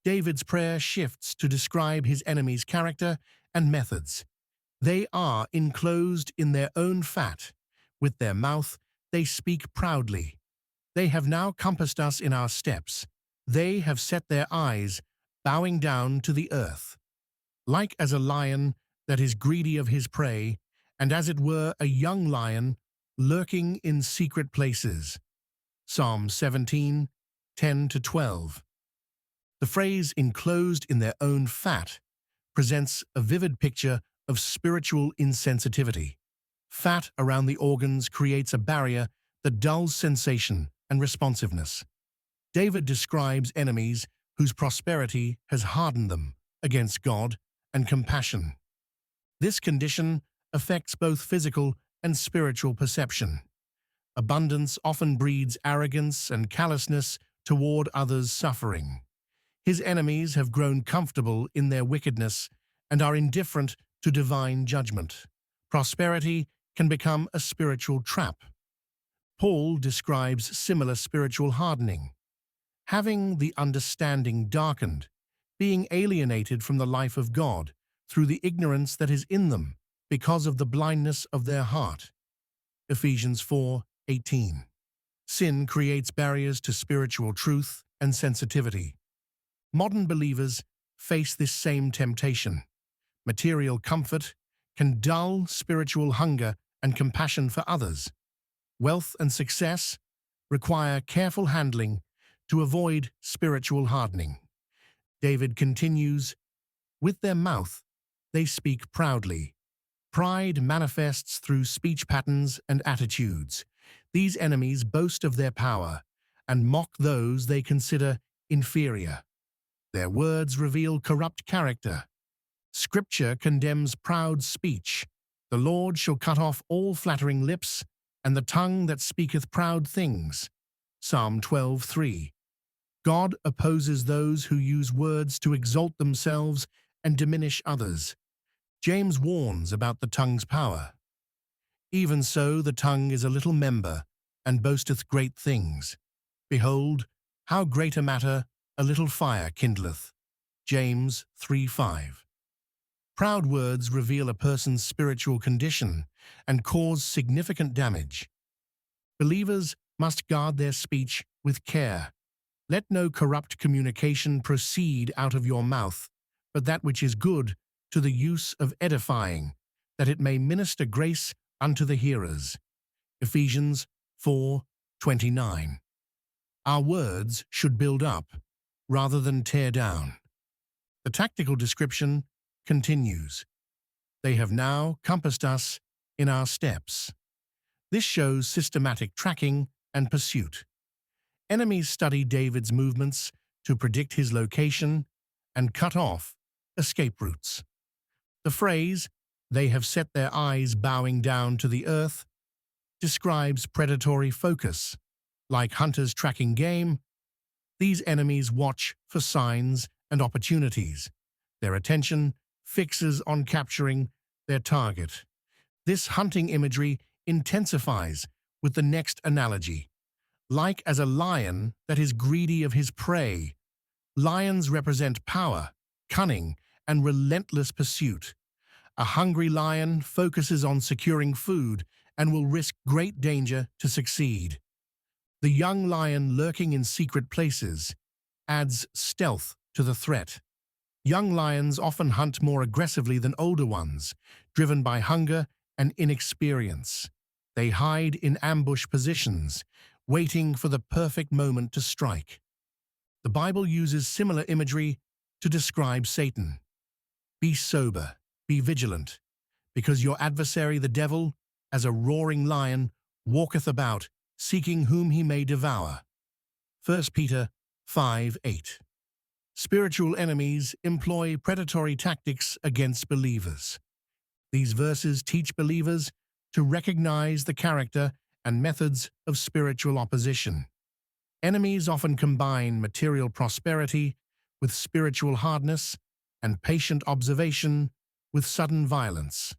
David's prayer shifts to describe his enemy's character and methods. They are enclosed in their own fat. With their mouth, they speak proudly. They have now compassed us in our steps. They have set their eyes, bowing down to the earth. Like as a lion that is greedy of his prey, and as it were a young lion lurking in secret places. Psalm 17, 10-12. The phrase enclosed in their own fat presents a vivid picture of spiritual insensitivity. Fat around the organs creates a barrier that dulls sensation and responsiveness. David describes enemies whose prosperity has hardened them against God and compassion. This condition affects both physical and spiritual perception. Abundance often breeds arrogance and callousness toward others' suffering. His enemies have grown comfortable in their wickedness and are indifferent to divine judgment. Prosperity can become a spiritual trap. Paul describes similar spiritual hardening. Having the understanding darkened, being alienated from the life of God through the ignorance that is in them because of the blindness of their heart. Ephesians 4:18. Sin creates barriers to spiritual truth and sensitivity. Modern believers face this same temptation. Material comfort can dull spiritual hunger and compassion for others. Wealth and success require careful handling to avoid spiritual hardening. David continues, "With their mouth, they speak proudly. Pride manifests through speech patterns and attitudes. These enemies boast of their power and mock those they consider inferior. Their words reveal corrupt character. Scripture condemns proud speech. The Lord shall cut off all flattering lips, and the tongue that speaketh proud things." Psalm 12:3. God opposes those who use words to exalt themselves and diminish others. James warns about the tongue's power. "Even so the tongue is a little member, and boasteth great things. Behold, how great a matter a little fire kindleth." James 3:5. Proud words reveal a person's spiritual condition and cause significant damage. Believers must guard their speech with care. Let no corrupt communication proceed out of your mouth, but that which is good to the use of edifying, that it may minister grace unto the hearers. Ephesians 4:29. Our words should build up, rather than tear down. The tactical description continues. "They have now compassed us in our steps." This shows systematic tracking and pursuit. Enemies study David's movements to predict his location and cut off escape routes. The phrase, "they have set their eyes bowing down to the earth," describes predatory focus. Like hunters tracking game, these enemies watch for signs and opportunities. Their attention fixes on capturing their target. This hunting imagery intensifies with the next analogy. Like as a lion that is greedy of his prey, lions represent power, cunning, and relentless pursuit. A hungry lion focuses on securing food and will risk great danger to succeed. The young lion lurking in secret places adds stealth to the threat. Young lions often hunt more aggressively than older ones, driven by hunger and inexperience. They hide in ambush positions, waiting for the perfect moment to strike. The Bible uses similar imagery to describe Satan. "Be sober, be vigilant, because your adversary the devil, as a roaring lion, walketh about, seeking whom he may devour." 1 Peter 5:8. Spiritual enemies employ predatory tactics against believers. These verses teach believers to recognize the character and methods of spiritual opposition. Enemies often combine material prosperity with spiritual hardness and patient observation with sudden violence.